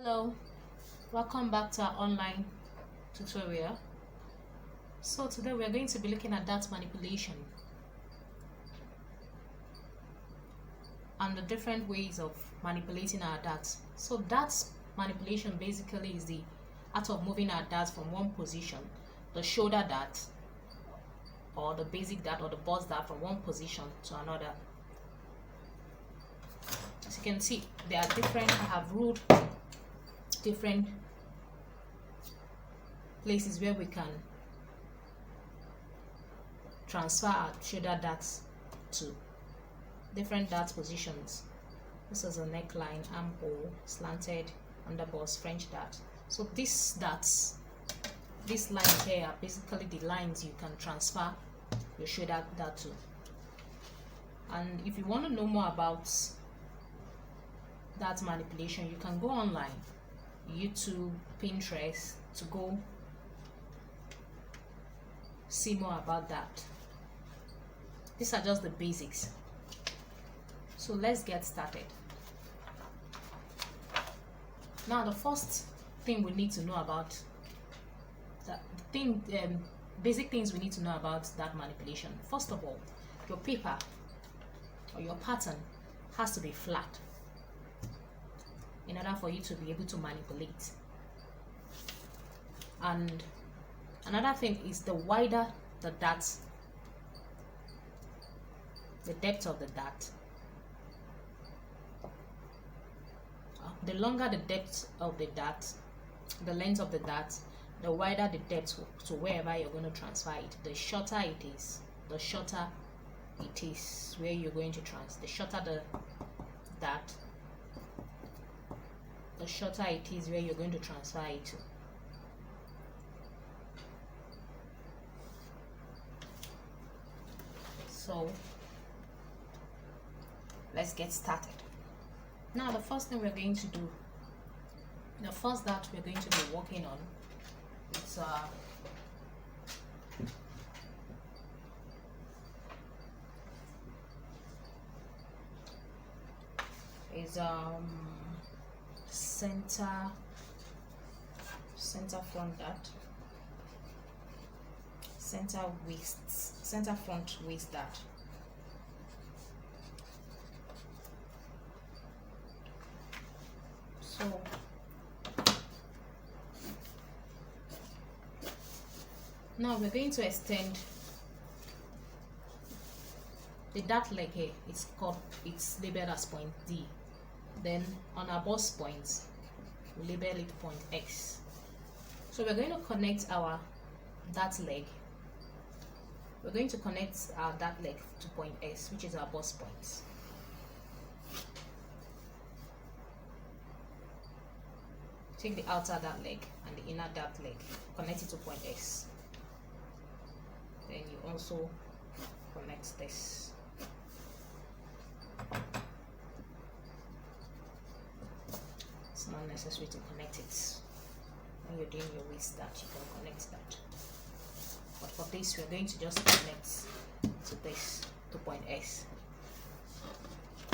Hello, welcome back to our online tutorial. So today we're going to be looking at dart manipulation and the different ways of manipulating our darts. So dart manipulation basically is the art of moving our darts from one position, the shoulder dart or the basic dart or the boss dart, from one position to another. As you can see, they are different. I have ruled different places where we can transfer our shoulder darts to different dart positions. This is a neckline, armhole, slanted, underboss, French dart. So these darts, these lines here are basically the lines you can transfer your shoulder dart to. And if you want to know more about dart manipulation, you can go online, YouTube, Pinterest, to go see more about that. These are just the basics. So let's get started. Now the first thing we need to know about basic things we need to know about that manipulation. First of all, your paper or your pattern has to be flat in order for you to be able to manipulate. And another thing is, the wider the dart, the depth of the dart, the longer the depth of the dart, the length of the dart, the wider the depth to wherever you're going to transfer it. The shorter it is, the shorter it is where you're going to the shorter the dart, the shorter it is where you're going to transfer it to. So let's get started. Now the first thing we're going to do, the first dart we're going to be working on, is center front dart, center front waist dart. So now we're going to extend the dart leg here. It's labeled as point D. Then on our boss points, we label it point X. So we're going to connect our dart leg. We're going to connect our dart leg to point S, which is our boss points. Take the outer dart leg and the inner dart leg, connect it to point S. Then you also connect this. It's not necessary to connect it. When you're doing your waist dart, you can connect that. But for this, we're going to just connect to this, to point S.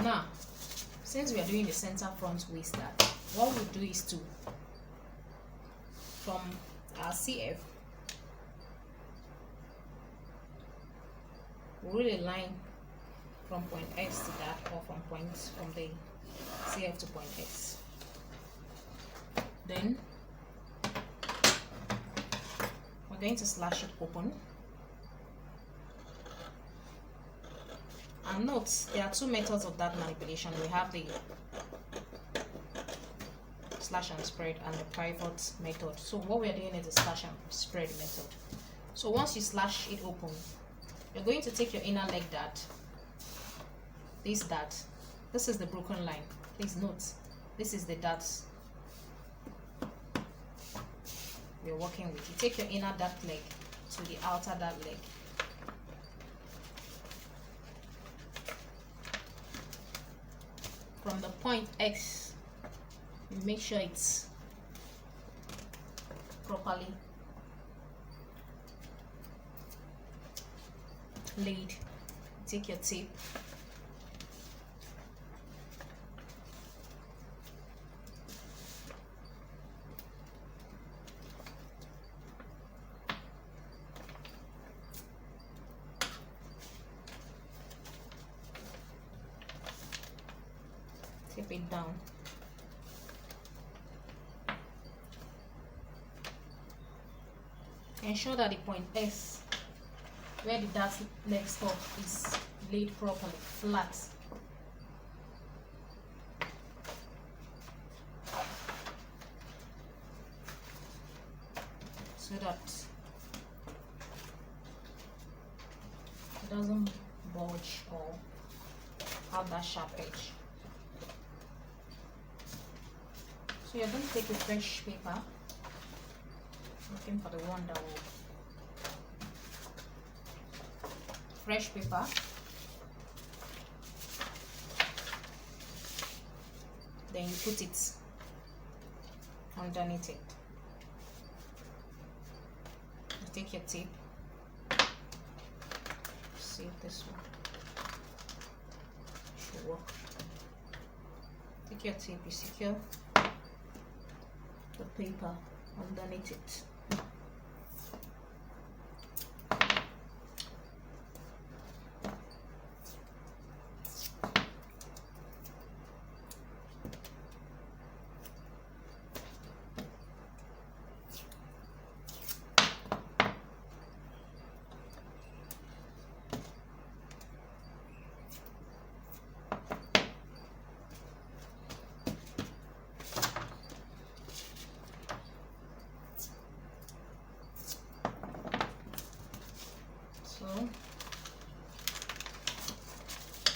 Now, since we are doing the center front waist dart, what we do is to, from our CF, we really line from point S to that, or from the CF to point S. Then we're going to slash it open. And note, there are two methods of that manipulation. We have the slash and spread and the pivot method. So what we're doing is the slash and spread method. So once you slash it open, you're going to take your inner leg dart, this dart. This is the broken line. Please note, this is the dart we're working with. You take your inner dart leg to the outer dart leg. From the point X, you make sure it's properly laid. Take your tape, drop it down. Ensure that the point S, where the dart next up, is laid properly, flat. So that it doesn't bulge or have that sharp edge. So you're going to take a fresh paper, looking for the one that will, fresh paper, then you put it underneath it. You take your tape, see if this one should work. Take your tape, you secure the paper underneath it.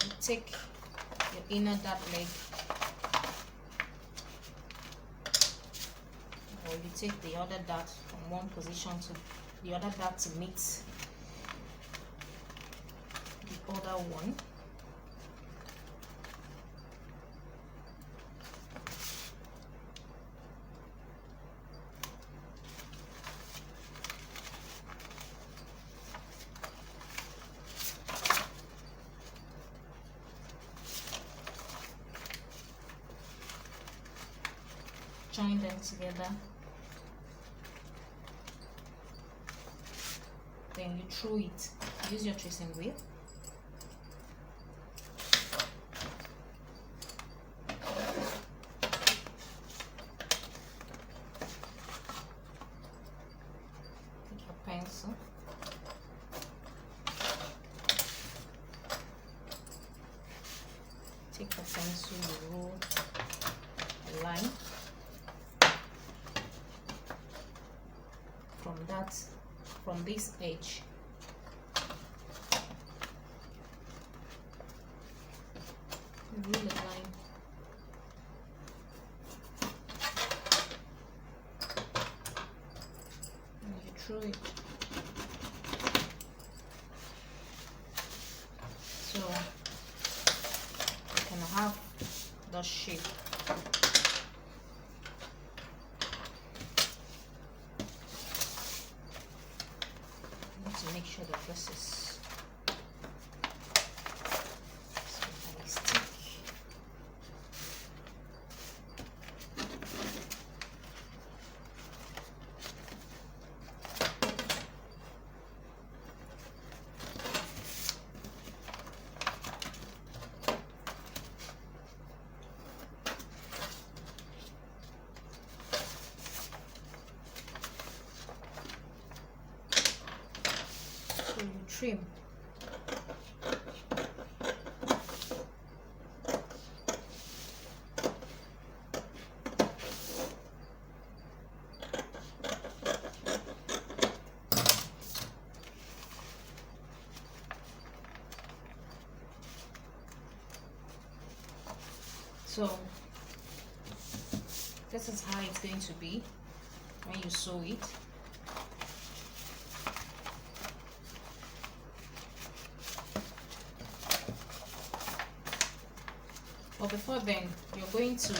You take your inner dart leg, or you take the other dart from one position to the other dart to meet the other one. Join them together, then you throw it. Use your tracing wheel. Take your pencil, take the pencil, you roll a line from this edge. Roll a line and you throw it. So you can have the shape. To make sure that this is very stick. Trim. So this is how it's going to be when you sew it. But before then, you're going to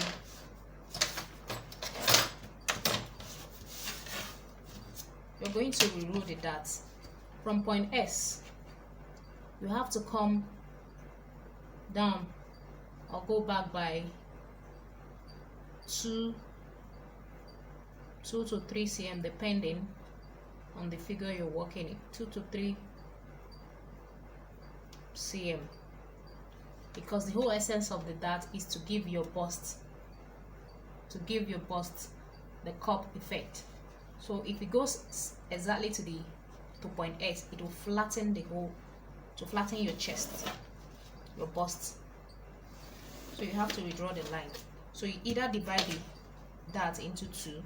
reroll the darts from point S. You have to come down or go back by 2 to 3 cm depending on the figure you're working in. 2 to 3 cm. because the whole essence of the dart is to give your bust the cup effect. So if it goes exactly to point S, it will flatten your chest, your bust. So you have to redraw the line. So you either divide the dart into two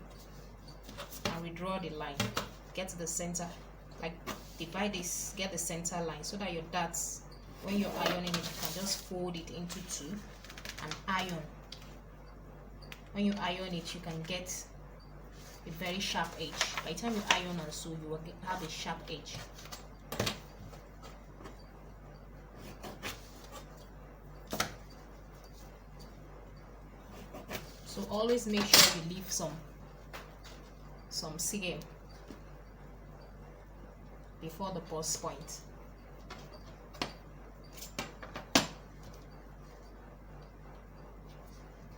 and redraw the line, get the center, like divide this, get the center line, so that your darts, when you're ironing it, you can just fold it into two and iron. When you iron it, you can get a very sharp edge. By the time you iron and sew, you will have a sharp edge. So always make sure you leave some seam before the bust point.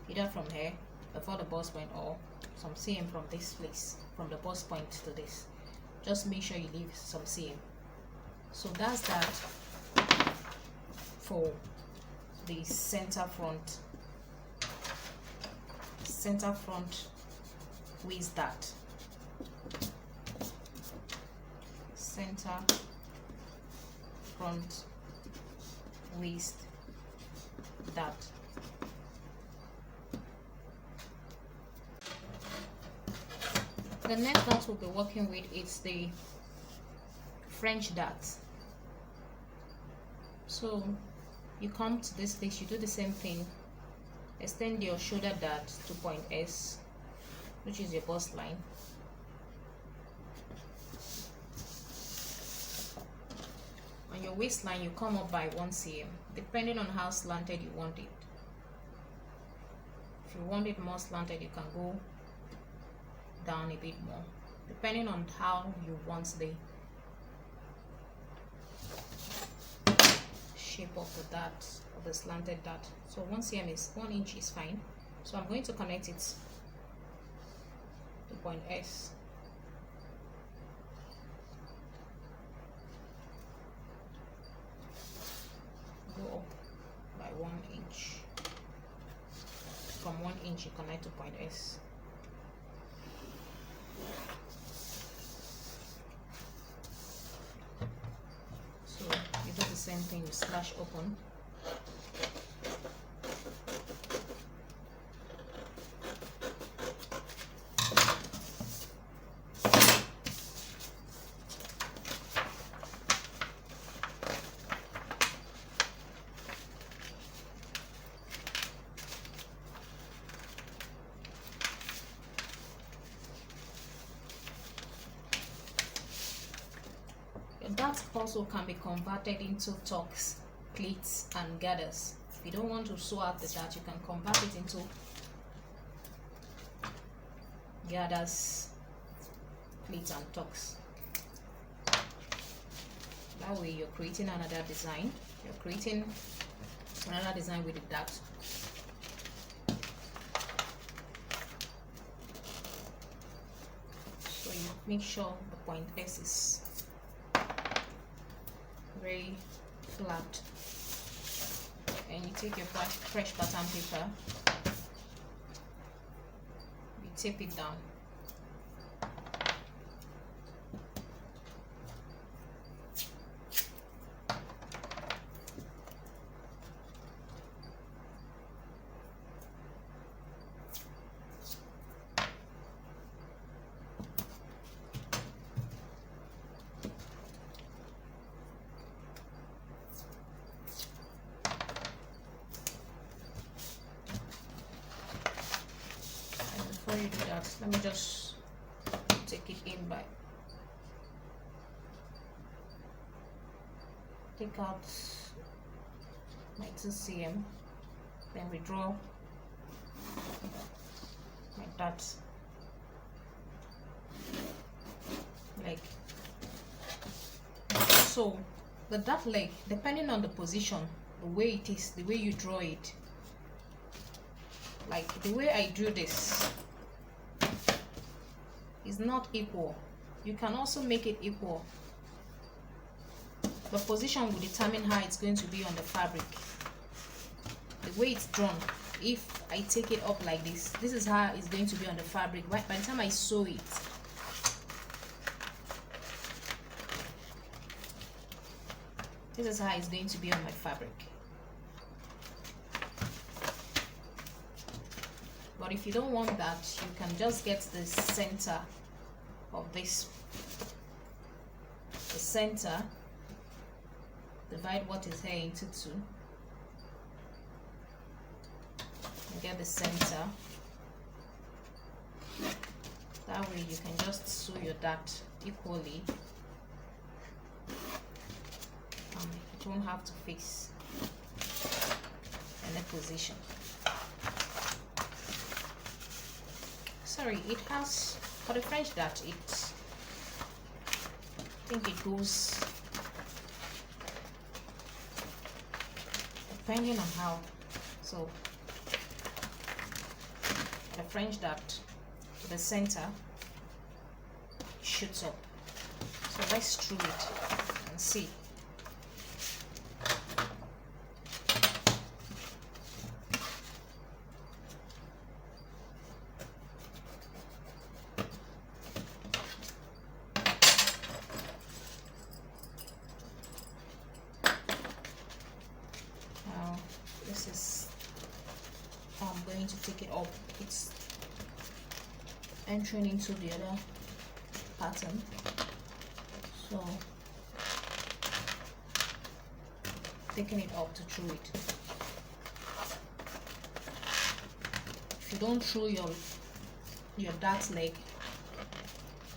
Either from here before the bust point, or some seam from this place, from the bust point to this. Just make sure you leave some seam. So that's that for the center front waist dart. Center front waist dart. The next dart we'll be working with is the French dart. So you come to this place, you do the same thing, extend your shoulder dart to point S, which is your bust line. On your waistline, you come up by 1 cm, depending on how slanted you want it. If you want it more slanted, you can go down a bit more, depending on how you want the shape of the dart, of the slanted dart. So 1 cm is 1 inch is fine. So I'm going to connect it to point S. Go up by 1 inch. From 1 inch you connect to point S. So you do the same thing, you slash open. That also can be converted into tucks, pleats and gathers. If you don't want to sew out the dart, you can convert it into gathers, pleats and tucks. That way you're creating another design. You're creating another design with the dart. So you make sure the point S is very flat, and you take your fresh pattern paper, you tape it down. Before you do that, let me just take it in by take out my 2 cm, then redraw my dart leg. So the dart leg, depending on the position, the way it is, the way you draw it, like the way I drew this is not equal. You can also make it equal. The position will determine how it's going to be on the fabric. the way it's drawn, if I take it up like this, this is how it's going to be on the fabric. By the time I sew it, this is how it's going to be on my fabric. But if you don't want that, you can just get the center of this, the center, divide what is here into two, and get the center. That way you can just sew your dart equally. You don't have to face any position. Sorry, it has, for the French dart, I think it goes depending on how. So the French dart, the center shoots up. So let's screw it and see. This is how I'm going to take it up. It's entering into the other pattern, so taking it up to through it. If you don't through your dart leg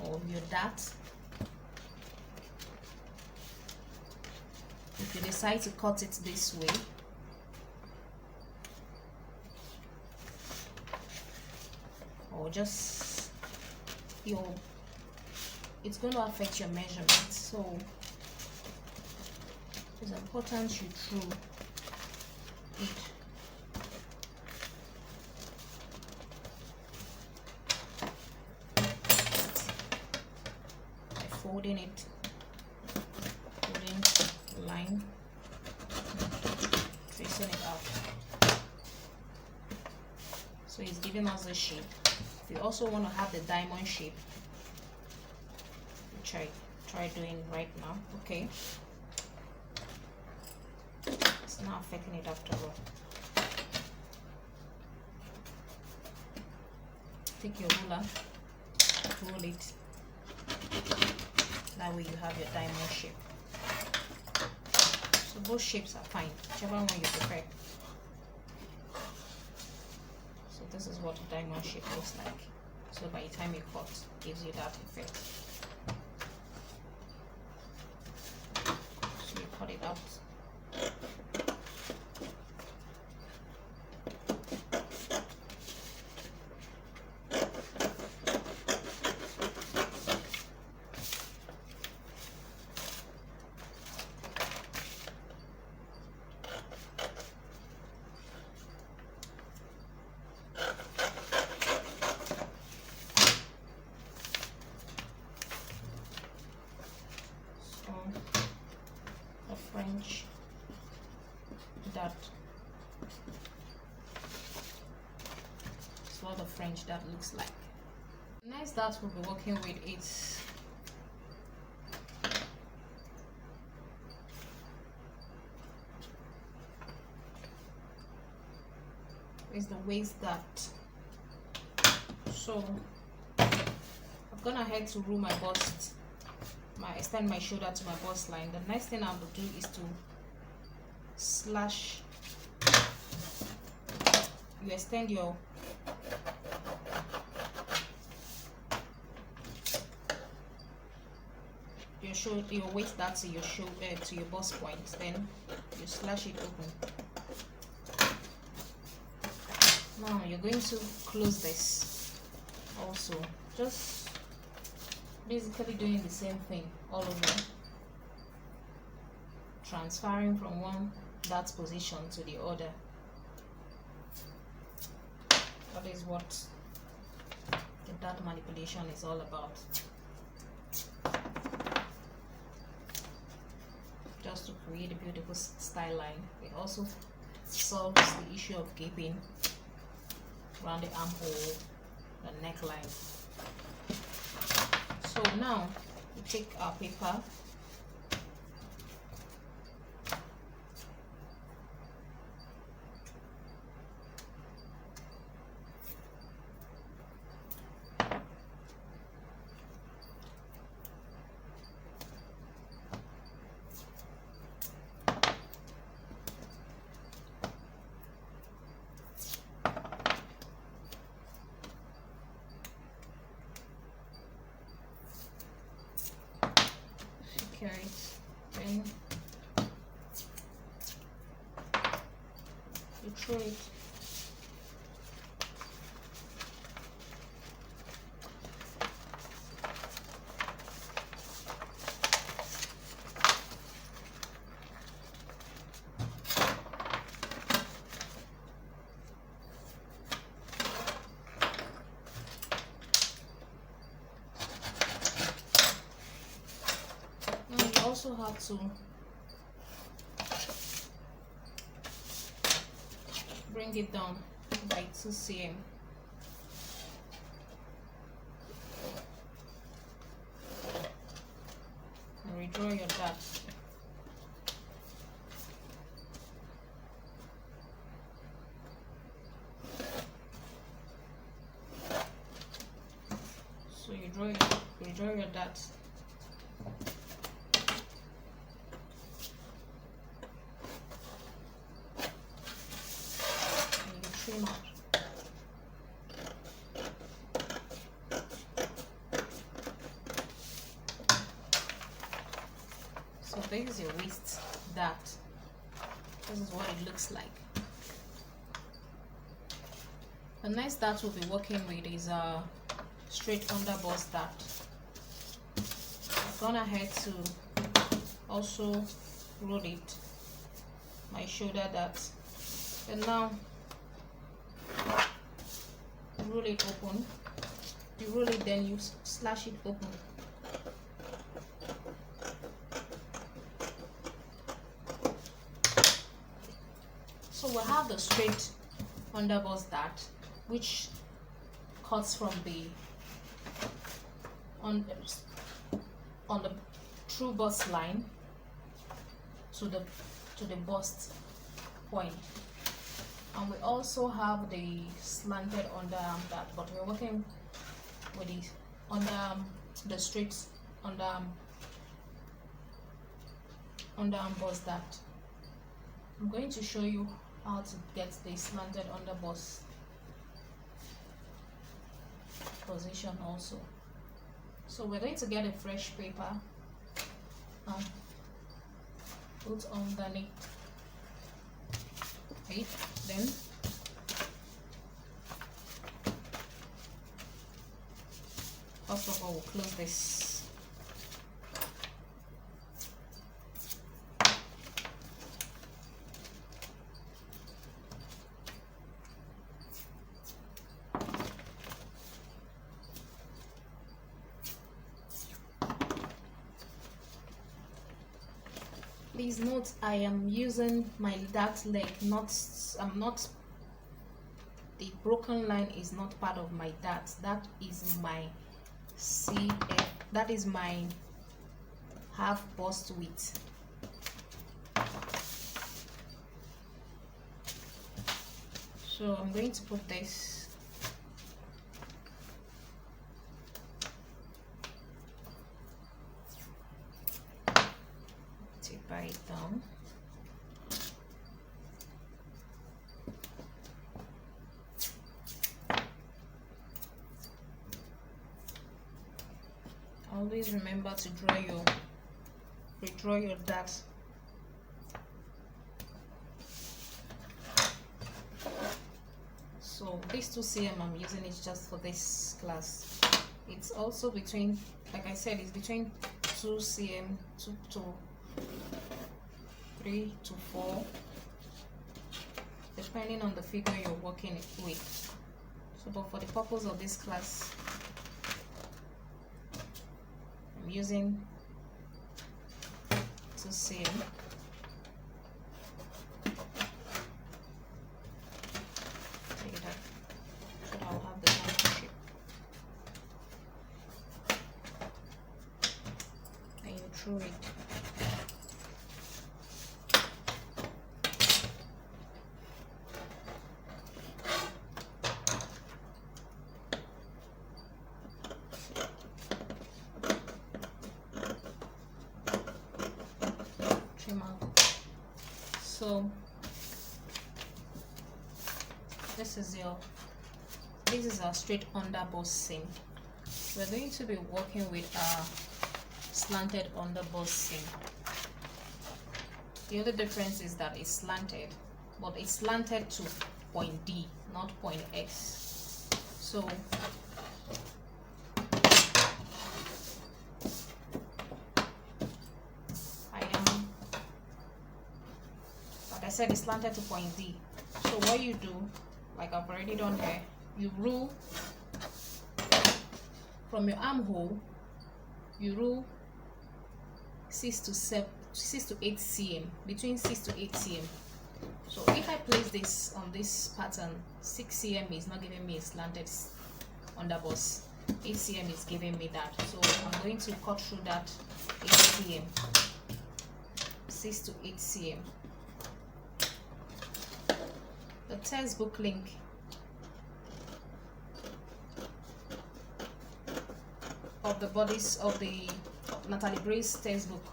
or your dart, if you decide to cut it this way, or just it's going to affect your measurement, so it's important you through it. By folding it, folding line, tracing it out, so it's giving us the shape. If you also want to have the diamond shape, which I try doing right now, okay, it's not affecting it after all. Take your ruler, roll it, that way you have your diamond shape. So both shapes are fine, whichever one you prefer. This is what a diamond shape looks like. So by the time you cut, it gives you that effect. So you cut it out. French dart. That's what the French dart looks like. The next dart we'll be working with is the waist dart. So I've gone ahead to rule my bust, extend my shoulder to my bust line. The next thing I will do is to slash. You extend your waist dart to your shoulder, to your bust point. Then you slash it open. Now you're going to close this also, just basically doing the same thing all over, transferring from one dart position to the other. That is what the dart manipulation is all about, just to create a beautiful style line. It also solves the issue of gaping around the armhole, the neckline. So now we take our paper, then you throw it. Now you also have to bring it down by 2 cm. And redraw your dart. So you redraw your dart. Trim out. So this is your waist dart. This is what it looks like. The next dart we'll be working with is a straight underbust dart. I've gone ahead to also roll it, my shoulder dart, and now roll it open. You roll it, then you slash it open. So we'll have the straight underbust dart, which cuts from the on the true bust line to the bust point. And we also have the slanted underarm dart, but we're working with the underarm, the straight underarm bust dart. I'm going to show you how to get the slanted underbust position also. So we're going to get a fresh paper and put underneath it. Then first of all, we'll close this. Please note, I am using my dart leg, the broken line is not part of my dart. That is my CF, that is my half bust width. So I'm going to put this taper it down. Always remember to redraw your dart. So this 2 cm I'm using is just for this class. It's also between, like I said, it's between 2 cm to 3 to 4, depending on the figure you're working with. So, but for the purpose of this class, I'm using 2 cm. through it. Trim out. So this is our straight underbust seam. We're going to be working with our slanted underbust seam. The other difference is that it's slanted, but it's slanted to point D, not point S. So like I said, it's slanted to point D. So what you do, like I've already done here, you rule from your armhole, you rule 6 to 8 cm, between 6 to 8 cm. So if I place this on this pattern, 6 cm is not giving me a slanted underbust, 8 cm is giving me that. So I'm going to cut through that 8 cm, 6 to 8 cm. The textbook link of the bodies of the Natalie Bray's textbook,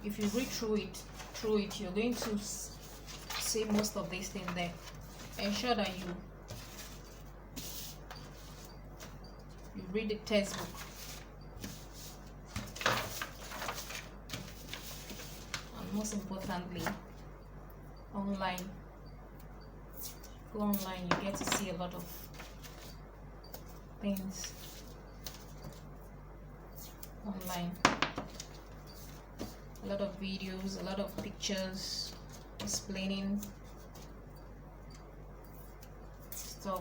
if you read through it, you're going to see most of these things there. Ensure that you read the textbook. And most importantly, online. Go online, you get to see a lot of things online, a lot of videos, a lot of pictures explaining stuff.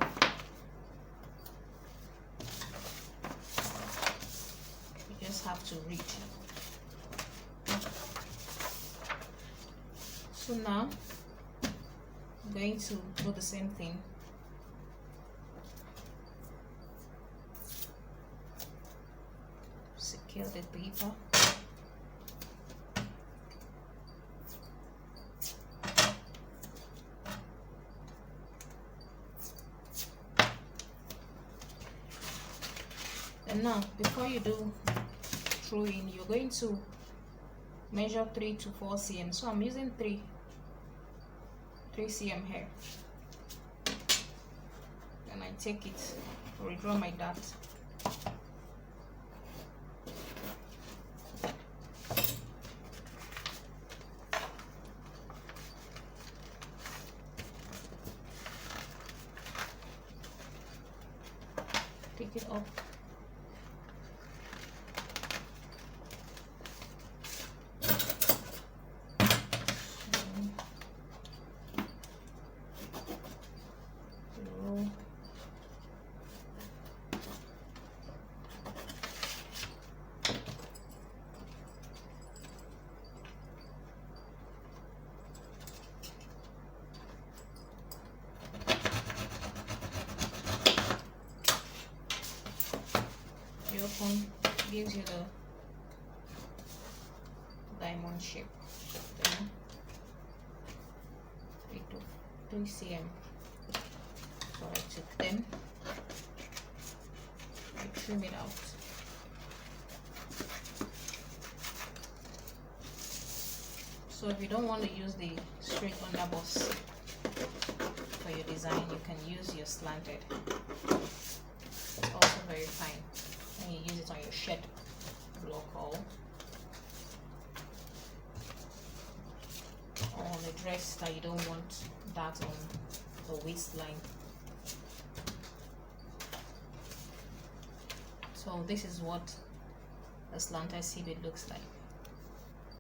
You just have to read. So now I'm going to do the same thing. Secure the paper. And now, before you do through in, you're going to measure 3 to 4 cm. So I'm using 3 cm here. Then I take it, redraw my dart. Take it up. Open, gives you the diamond shape. Then 3 cm. So I took them, I trim it out. So if you don't want to use the straight underbust for your design, you can use your slanted. It's also very fine. And you use it on your shirt block or on a dress that you don't want that on the waistline. So this is what a slanted seabed looks like.